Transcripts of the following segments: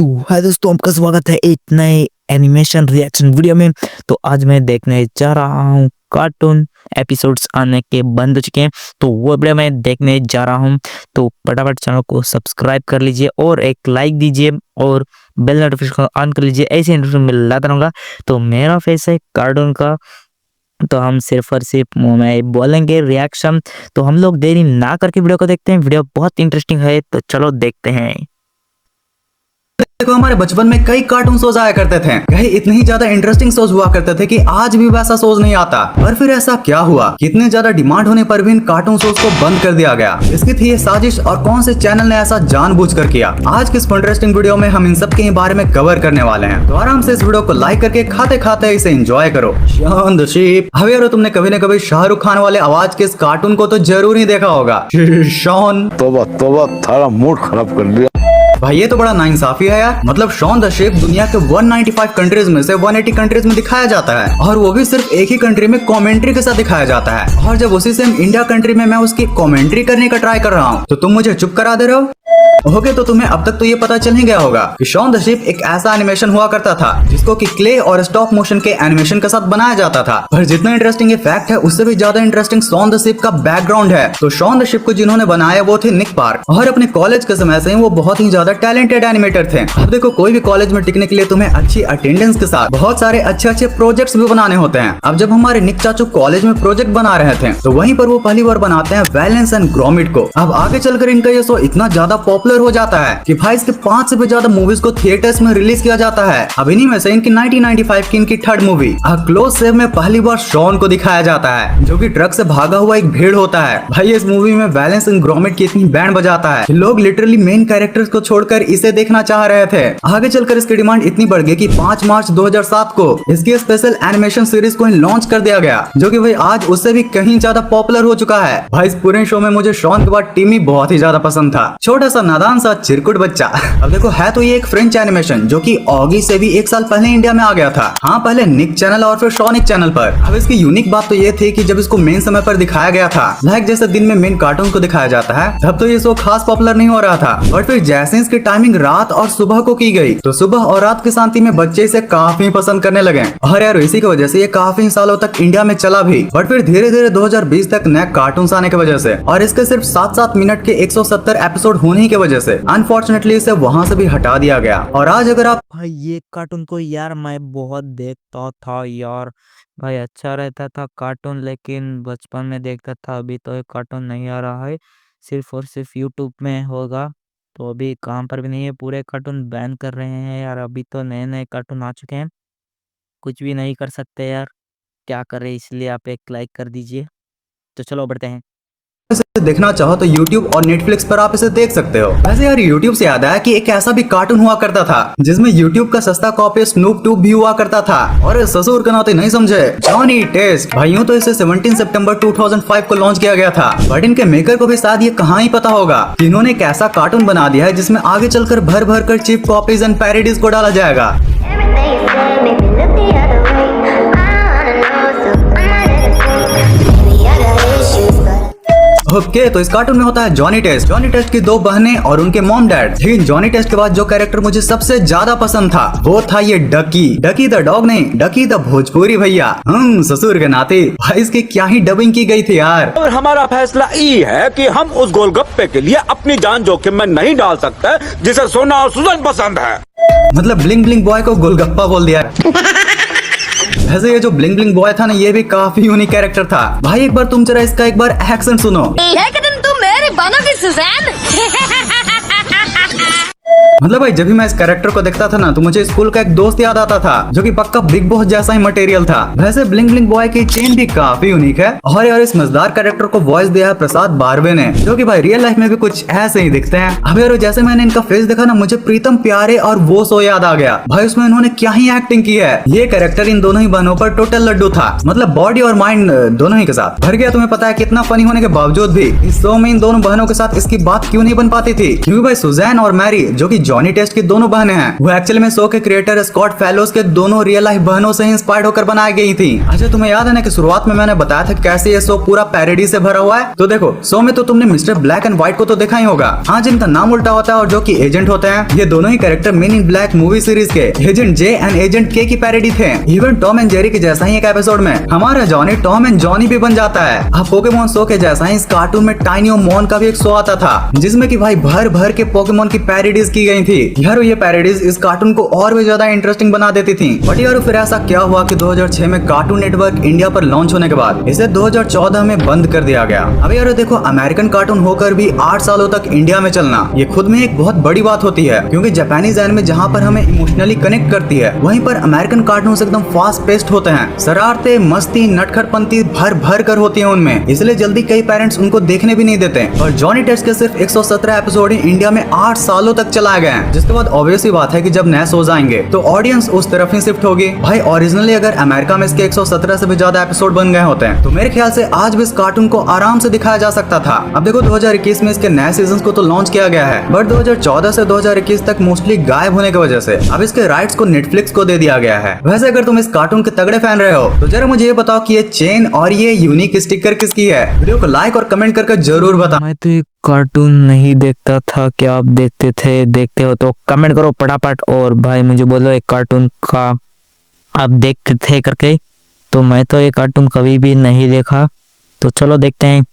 तो हाय दोस्तों, आपका स्वागत है एक नए एनिमेशन रिएक्शन वीडियो में। तो आज मैं देखने जा रहा हूँ कार्टून एपिसोड्स आने के बंद हो चुके हैं, तो वो वीडियो मैं देखने जा रहा हूँ। तो फटाफट चैनल को सब्सक्राइब कर लीजिए और एक लाइक दीजिए और बेल नोटिफिकेशन ऑन कर लीजिए, ऐसे नोटिफिकेशन मिलता रहूँगा। तो मेरा फेस है कार्टून का, तो हम सिर्फ और सिर्फ मैं बोलेंगे रिएक्शन। तो हम लोग देरी ना करके वीडियो को देखते हैं, वीडियो बहुत इंटरेस्टिंग है, तो चलो देखते हैं। देखो, हमारे बचपन में कई कार्टून शोज आया करते थे। कई इतने ही ज्यादा इंटरेस्टिंग शोज हुआ करते थे कि आज भी वैसा शोज नहीं आता। पर फिर ऐसा क्या हुआ, कितने ज्यादा डिमांड होने पर भी इन कार्टून शोज को बंद कर दिया गया? इसकी थी ये साजिश और कौन से चैनल ने ऐसा जानबूझकर किया? आज के इस इंटरेस्टिंग वीडियो में हम इन सब के बारे में कवर करने वाले हैं। तो आराम से इस वीडियो को लाइक करके खाते खाते इसे एंजॉय करो। Shaun the sheep. अभी यारो, तुमने कभी न कभी शाहरुख खान वाले आवाज के इस कार्टून को तो जरूर ही देखा होगा। शॉन, तोबा तोबा, थारा मूड खराब कर दिया भाई ये तो बड़ा नाइंसाफी है यार। मतलब शॉन द शेप दुनिया के 195 कंट्रीज में से 180 कंट्रीज में दिखाया जाता है, और वो भी सिर्फ एक ही कंट्री में कमेंट्री के साथ दिखाया जाता है। और जब उसी सेम इंडिया कंट्री में मैं उसकी कमेंट्री करने का ट्राई कर रहा हूँ, तो तुम मुझे चुप करा दे रहे हो। ओके, तो तुम्हें अब तक तो ये पता चल ही गया होगा कि शॉन द शेप एक ऐसा एनिमेशन हुआ करता था जिसको कि क्ले और स्टॉप मोशन के एनिमेशन के साथ बनाया जाता था। पर जितना इंटरेस्टिंग ये फैक्ट है, उससे भी ज्यादा इंटरेस्टिंग शॉन द शेप का बैकग्राउंड है। तो शॉन द शेप को जिन्होंने बनाया वो थे निक पार्क, और अपने कॉलेज के समय से वो बहुत ही ज्यादा टैलेंटेड एनिमेटर थे। अब देखो, कोई भी कॉलेज में टिकने के लिए तुम्हें अच्छी अटेंडेंस के साथ बहुत सारे अच्छे प्रोजेक्ट्स भी बनाने होते हैं। अब जब हमारे निक चाचू कॉलेज में प्रोजेक्ट बना रहे थे, तो वहीं पर वो पहली बार बनाते हैं वैलेंस एंड ग्रोमिड को। अब आगे चलकर इनका ये शो इतना ज्यादा पॉपुलर हो जाता है कि भाई इसके 5 से भी ज्यादा मूवीज को थिएटर्स में रिलीज किया जाता है। अब इन्हीं में से इनकी 1995 की इनकी थर्ड मूवी क्लोज सेव में पहली बार शॉन को दिखाया जाता है, जो कि ट्रक से भागा हुआ एक भेड़ होता है। भाई इस मूवी में वैलेंस एंड ग्रोमिड की इतनी बैंड बजाता है कि लोग लिटरली मेन कैरेक्टर्स को छोड़कर इसे देखना चाह रहे थे। आगे चलकर इसकी डिमांड इतनी बढ़ गई कि 5 मार्च 2007 को इसकी स्पेशल एनिमेशन सीरीज को लॉन्च कर दिया गया, जो कि भाई आज उससे भी कहीं ज्यादा पॉपुलर हो चुका है। भाई इस पूरे शो में मुझे शॉन के बाद टिमी बहुत ही ज्यादा पसंद था, छोटा सा नादान सा चिरकुट बच्चा। अब देखो, है तो ये एक फ्रेंच एनिमेशन जो कि ऑगी से भी 1 साल पहले इंडिया में आ गया था। हाँ, पहले निक चैनल और फिर शॉनिक चैनल पर। अब इसकी यूनिक बात तो ये थी कि जब इसको मेन समय पर दिखाया गया था, लाइक जैसे दिन में मेन कार्टून को दिखाया जाता है, तब तो ये शो खास पॉपुलर नहीं हो रहा था। बट फिर जैसे इसकी टाइमिंग रात और सुबह को की गई, तो सुबह और रात की शांति में बच्चे इसे काफी पसंद करने लगे। और यार, इसी की वजह से ये काफी सालों तक इंडिया में चला भी। बट फिर धीरे धीरे 2020 तक नए कार्टून आने की वजह से और इसके सिर्फ 7-7 मिनट के 170 एपिसोड होने की वजह से अनफॉर्चुनेटली इसे वहां से भी हटा दिया गया। और आज अगर आप भाई ये कार्टून को यार मैं बहुत देखता था यार, भाई अच्छा रहता था कार्टून, लेकिन बचपन में देखता था। अभी तो ये कार्टून नहीं आ रहा है, सिर्फ और सिर्फ यूट्यूब में होगा। तो अभी कहाँ पर भी नहीं है, पूरे कार्टून बैन कर रहे हैं यार। अभी तो नए नए कार्टून आ चुके हैं, कुछ भी नहीं कर सकते यार, क्या करें। इसलिए आप एक लाइक कर दीजिए। तो चलो बढ़ते हैं। इसे देखना चाहो तो YouTube और Netflix पर आप इसे देख सकते हो। वैसे यार, YouTube से याद आया कि एक ऐसा भी कार्टून हुआ करता था जिसमें YouTube का सस्ता कॉपी स्नूप ट्यूब भी हुआ करता था। और ससुर के नाते नहीं समझे, जॉनी टेस्ट। भाइयों, तो इसे 17 सितंबर 2005 को लॉन्च किया गया था। बट इनके मेकर को भी शायद ये कहाँ ही पता होगा कि इन्होंने एक ऐसा कार्टून बना दिया है जिसमें आगे चलकर भर भर कर चीप कॉपीज एंड पैरोडीज को डाला जाएगा। ओके, तो इस कार्टून में होता है जॉनी टेस्ट। जॉनी टेस्ट की 2 बहनें और उनके मॉम डैड। लेकिन जॉनी टेस्ट के बाद जो कैरेक्टर मुझे सबसे ज्यादा पसंद था वो था ये डकी। डकी द डॉग नहीं, डकी द भोजपुरी भैया। ससुर के नाते भाई इसकी क्या ही डबिंग की गई थी यार। और हमारा फैसला ये है कि हम उस गोलगप्पे के लिए अपनी जान जोखिम में नहीं डाल सकते जिसे सोना और सुजन पसंद है। मतलब ब्लिंग ब्लिंग बॉय को गोलगप्पा बोल दिया। वैसे ये जो ब्लिंग ब्लिंग बॉय था ना, ये भी काफी यूनिक कैरेक्टर था। भाई एक बार तुम जरा इसका एक बार एक्शन सुनो। एक दिन तुम मेरी बनोगी सुजैन। मतलब भाई जब भी मैं इस कैरेक्टर को देखता था ना, तो मुझे स्कूल का एक दोस्त याद आता था जो कि पक्का बिग बॉस जैसा ही मटेरियल था। वैसे ब्लिंग ब्लिंग बॉय की चेन भी काफी यूनिक है। और यार, इस मजेदार कैरेक्टर को वॉइस दिया है प्रसाद बारवे ने, जो कि भाई रियल लाइफ में भी कुछ ऐसे ही दिखते हैं। अब यार, जैसे मैंने इनका फेस देखा ना, मुझे प्रीतम प्यारे और वो शो याद आ गया। भाई उसमें इन्होंने क्या ही एक्टिंग की है। ये कैरेक्टर इन दोनों ही बहनों पर टोटल लड्डू था, मतलब बॉडी और माइंड दोनों ही के साथ भर गया। तुम्हें पता है कितना फनी होने के बावजूद भी इस शो में इन दोनों बहनों के साथ इसकी बात क्यों नहीं बन पाती थी? क्योंकि भाई सुजैन और मैरी, जो कि जॉनी टेस्ट की दोनों बहनें हैं, वो एक्चुअली में शो के क्रिएटर स्कॉट फेलोज के दोनों रियल लाइफ बहनों से इंस्पायर्ड होकर बनाई गई थी। अच्छा, तुम्हें याद है ना कि शुरुआत में मैंने बताया था कैसे ये शो पूरा पैरोडी से भरा हुआ है। तो देखो, शो में तो तुमने मिस्टर ब्लैक एंड व्हाइट को तो देखा ही होगा, हाँ, जिनका नाम उल्टा होता है और जो कि एजेंट होते हैं। ये दोनों ही कैरेक्टर मेन इन ब्लैक मूवी सीरीज के एजेंट जे एंड एजेंट के की पैरोडी थे। इवन टॉम एंड जेरी के जैसा ही एक एपिसोड में हमारा जॉनी टॉम एंड जॉनी भी बन जाता है। अब पोकेमोन शो के जैसा ही इस कार्टून में टाइनी और मॉन का भी एक शो आता था, जिसमें कि भाई भर भर के पोकेमोन की पैरोडीज की गई थी। यार ये पैरोडीज इस कार्टून को और भी ज्यादा इंटरेस्टिंग बना देती थी। बट यार फिर ऐसा क्या हुआ कि 2006 में कार्टून नेटवर्क इंडिया पर लॉन्च होने के बाद इसे 2014 में बंद कर दिया गया। अब यार देखो, अमेरिकन कार्टून होकर भी 8 सालों तक इंडिया में चलना ये खुद में एक बहुत बड़ी बात होती है, क्योंकि जापानीज एनिमे जहाँ पर हमें इमोशनली कनेक्ट करती है, वहीं पर अमेरिकन कार्टून एकदम फास्ट पेस्ड होते हैं। शरारते, मस्ती, नटखटपंती भर भर कर होती है उनमें, इसलिए जल्दी कई पेरेंट्स उनको देखने भी नहीं देते। और जॉनी टेस्ट के सिर्फ 117 एपिसोड इंडिया में 8 सालों तक चलाए गए हैं, जिसके बाद ऑब्वियस ही बात है कि जब नए शोज आएंगे तो ऑडियंस उस तरफ ही शिफ्ट होगी। भाई ओरिजिनली अगर अमेरिका में इसके 117 से भी ज्यादा एपिसोड बन गए होते हैं तो मेरे ख्याल से आज भी इस कार्टून को आराम से दिखाया जा सकता था। अब देखो 2021 में इसके नए सीजन को तो लॉन्च किया गया है, बट 2014 से 2021 तक मोस्टली गायब होने की वजह से अब इसके राइट्स को नेटफ्लिक्स को दे दिया गया है। वैसे अगर तुम इस कार्टून के तगड़े फैन रहे हो तो जरा मुझे ये बताओ कि ये चेन और ये यूनिक स्टिकर किसकी है। वीडियो को लाइक और कमेंट करके जरूर बताओ। मैं तो ये कार्टून नहीं देखता था, क्या आप देखते थे? देखते हो तो कमेंट करो फटाफट, और भाई मुझे बोलो एक कार्टून का आप देखते थे करके। तो मैं तो ये कार्टून कभी भी नहीं देखा, तो चलो देखते हैं।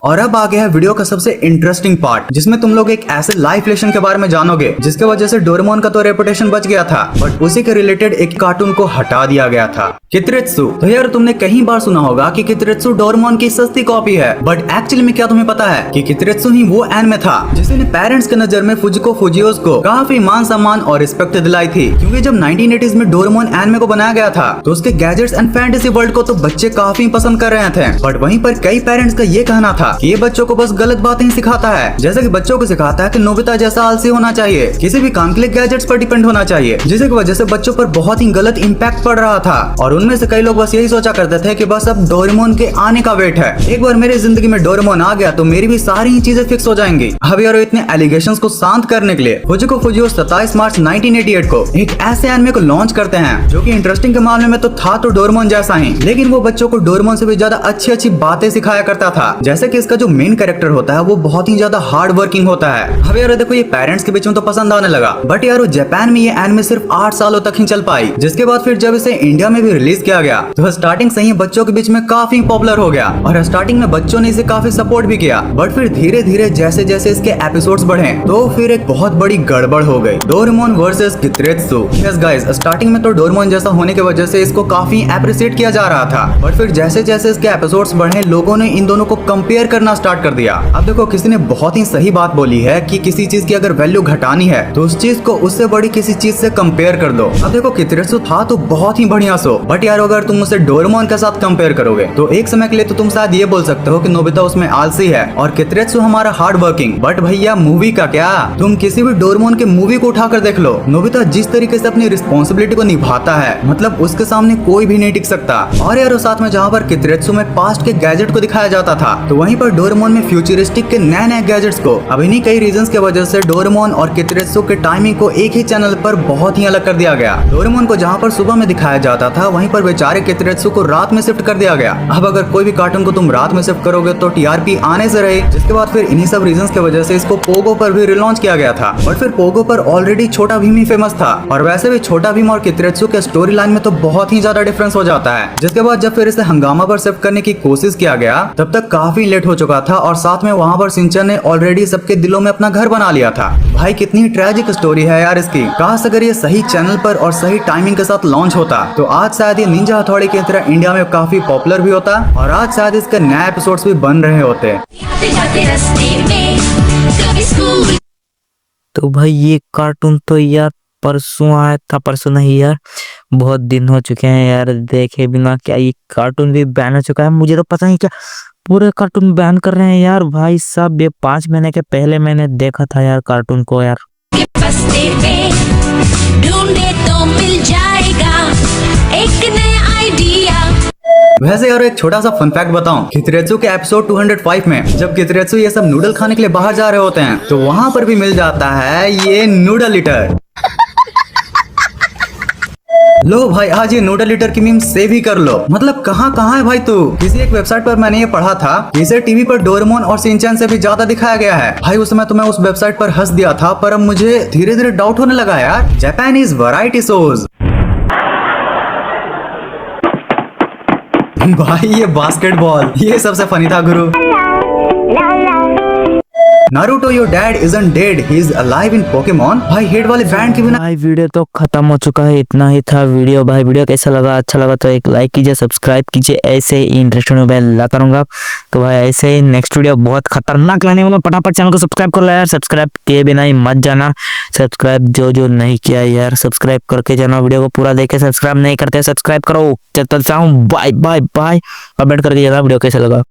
और अब आ गया है वीडियो का सबसे इंटरेस्टिंग पार्ट, जिसमें तुम लोग एक ऐसे लाइफ लेसन के बारे में जानोगे जिसके वजह से डोरेमोन का तो रेपुटेशन बच गया था, बट उसी के रिलेटेड एक कार्टून को हटा दिया गया था, कित्रेत्सु। तो यार तुमने कहीं बार सुना होगा कि कित्रेत्सु डोरेमोन की सस्ती कॉपी है, बट एक्चुअली में क्या तुम्हें पता है कि कित्रेत्सु ही वो एनिमे था जिसने पेरेंट्स के नजर में फुजिको फुजियोस को काफी मान सम्मान और रिस्पेक्ट दिलाई थी। क्योंकि जब 1980s में डोरेमोन एनिमे को बनाया गया था तो उसके गैजेट्स एंड फैंटेसी वर्ल्ड को तो बच्चे काफी पसंद कर रहे थे, बट वहीं पर कई पेरेंट्स का ये कहना था कि ये बच्चों को बस गलत बातें ही सिखाता है। जैसे कि बच्चों को सिखाता है कि नोबिता जैसा आलसी होना चाहिए, किसी भी काम के लिए गैजेट्स पर डिपेंड होना चाहिए, जिसकी वजह से बच्चों पर बहुत ही गलत इम्पैक्ट पड़ रहा था। और उनमें से कई लोग बस यही सोचा करते थे कि बस अब डोरेमोन के आने का वेट है, एक बार मेरी जिंदगी में डोरेमोन आ गया तो मेरी भी सारी ही चीजें फिक्स हो जाएंगी। अब यार इतने एलिगेशंस को शांत करने के लिए फुजिको फुजियो 27 मार्च 1988 को एक ऐसे एनिमे को लॉन्च करते हैं जो कि इंटरेस्टिंग के मामले में तो था तो डोरेमोन जैसा ही, लेकिन वो बच्चों को डोरेमोन से भी ज्यादा अच्छी अच्छी बातें सिखाया करता था। जैसे कि इसका जो मेन कैरेक्टर होता है वो बहुत ही ज्यादा हार्ड वर्किंग होता है। अब यार देखो ये पेरेंट्स के बीच में तो पसंद आने लगा, बट यार जापान में ये एनिमे सिर्फ 8 सालों तक ही चल पाई, जिसके बाद फिर जब इसे इंडिया में भी रिलीज किया गया तो स्टार्टिंग से ही बच्चों के बीच में काफी पॉपुलर हो गया, और स्टार्टिंग में बच्चों ने इसे काफी सपोर्ट भी किया, बट फिर धीरे धीरे जैसे जैसे इसके एपिसोड्स बढ़े तो फिर एक बहुत बड़ी गड़बड़ हो गई। Doraemon versus Kiteretsu. Yes guys, starting में तो डोरेमोन जैसा होने की वजह से इसको काफी अप्रिशिएट किया जा रहा था, बट फिर जैसे जैसे इसके एपिसोड्स बढ़े लोगों ने इन दोनों को कंपेयर करना स्टार्ट कर दिया। अब देखो किसी ने बहुत ही सही बात बोली है कि किसी चीज की अगर वैल्यू घटानी है तो उस चीज को उससे बड़ी किसी चीज से कंपेयर कर दो। अब देखो कित्रेत्सु था तो बहुत ही बढ़िया शो, बट यार अगर तुम उसे डोरेमोन के साथ कंपेयर करोगे तो एक समय के लिए तो तुम शायद ये बोल सकते हो कि नोबिता उसमें आलसी है और कित्रेत्सु हमारा हार्ड वर्किंग। बट भैया मूवी का क्या, तुम किसी भी डोरेमोन के मूवी को उठाकर देख लो, नोबिता जिस तरीके से अपनी रिस्पॉन्सिबिलिटी को निभाता है मतलब उसके सामने कोई भी नहीं टिक सकता। और यार साथ में जहाँ पर कित्रेत्सु में पास्ट के गैजेट को दिखाया जाता था तो वहीं पर डोरेमोन में फ्यूचरिस्टिक के नए नए गैजेट्स को। अब इन्हीं कई रीजंस के वजह से डोरेमोन और कित्रेत्सु के टाइमिंग को एक ही चैनल पर बहुत ही अलग कर दिया गया। डोरेमोन को जहाँ पर सुबह में दिखाया जाता था वहीं पर बेचारे कित्रेत्सु को रात में शिफ्ट कर दिया गया। अब अगर कोई भी कार्टून को तुम रात में शिफ्ट करोगे तो टीआरपी आने से रहे, जिसके बाद फिर इन्हीं सब रीजंस की वजह से इसको पोगो पर भी रिलॉन्च किया गया था। बट फिर पोगो पर ऑलरेडी छोटा भीम ही फेमस था, और वैसे भी छोटा भीम और कित्रेत्सु के स्टोरी लाइन में तो बहुत ही ज्यादा डिफरेंस हो जाता है। जिसके बाद जब फिर इसे हंगामा पर शिफ्ट करने की कोशिश किया गया तब तक काफी लेट हो चुका था, और साथ में वहाँ पर सिंचन ने ऑलरेडी सबके दिलों में अपना घर बना लिया था। भाई कितनी ट्रेजिक स्टोरी है यार इसकी। काश अगर ये सही चैनल पर और सही टाइमिंग के साथ लॉन्च होता तो आज शायद ये निंजा हथौड़ी की तरह इंडिया में काफी पॉपुलर भी होता, और आज शायद इसके नए एपिसोड्स भी बन रहे होते। तो भाई ये कार्टून तो यार परसों आया था, परसों नहीं यार बहुत दिन हो चुके हैं यार देखे बिना। क्या ये कार्टून भी बैन हो चुका है? मुझे तो पता नहीं क्या पूरे कार्टून बैन कर रहे हैं यार भाई साहब। ये 5 महीने के पहले मैंने देखा था यार कार्टून को यार। ढूंढे तो मिल जाएगा एक नया आइडिया। वैसे यार एक छोटा सा फन फैक्ट बताऊं, कितरेत्सु के एपिसोड 205 में जब कितरेत्सु ये सब नूडल खाने के लिए बाहर जा रहे होते हैं तो वहां पर भी मिल जाता है ये नूडल ईटर। लो भाई आज ये नूडल ईटर की मीम सेव ही कर लो। मतलब कहाँ है भाई तू। किसी एक वेबसाइट पर मैंने ये पढ़ा था कि इसे टीवी पर डोरेमोन और शिनचैन से भी ज्यादा दिखाया गया है। भाई उस समय तो मैं उस वेबसाइट पर हंस दिया था, पर अब मुझे धीरे धीरे डाउट होने लगा यार। Japanese variety shows. भाई ये बास्केटबॉल ये सबसे फनी था गुरु। Naruto your dad isn't dead, he is alive in Pokemon. भाई हेड वाले बैंड के बिना भाई वीडियो तो खत्म हो चुका है, इतना ही था वीडियो। भाई वीडियो कैसा लगा, अच्छा लगा तो एक लाइक कीजिए, सब्सक्राइब कीजिए, ऐसे ही इंटरेस्टिंग बेल ला करूंगा। तो भाई ऐसे ही नेक्स्ट वीडियो बहुत खतरनाक लाने वाला, फटाफट चैनल को सब्सक्राइब कर लो यार। सब्सक्राइब किए बिना ही मत जाना, सब्सक्राइब जो नहीं किया यार सब्सक्राइब करके जाना। वीडियो को पूरा देखे, सब्सक्राइब नहीं करते सब्सक्राइब करो। चलता हूँ, बाय बाय बाय। कमेंट करके जाना वीडियो कैसा लगा।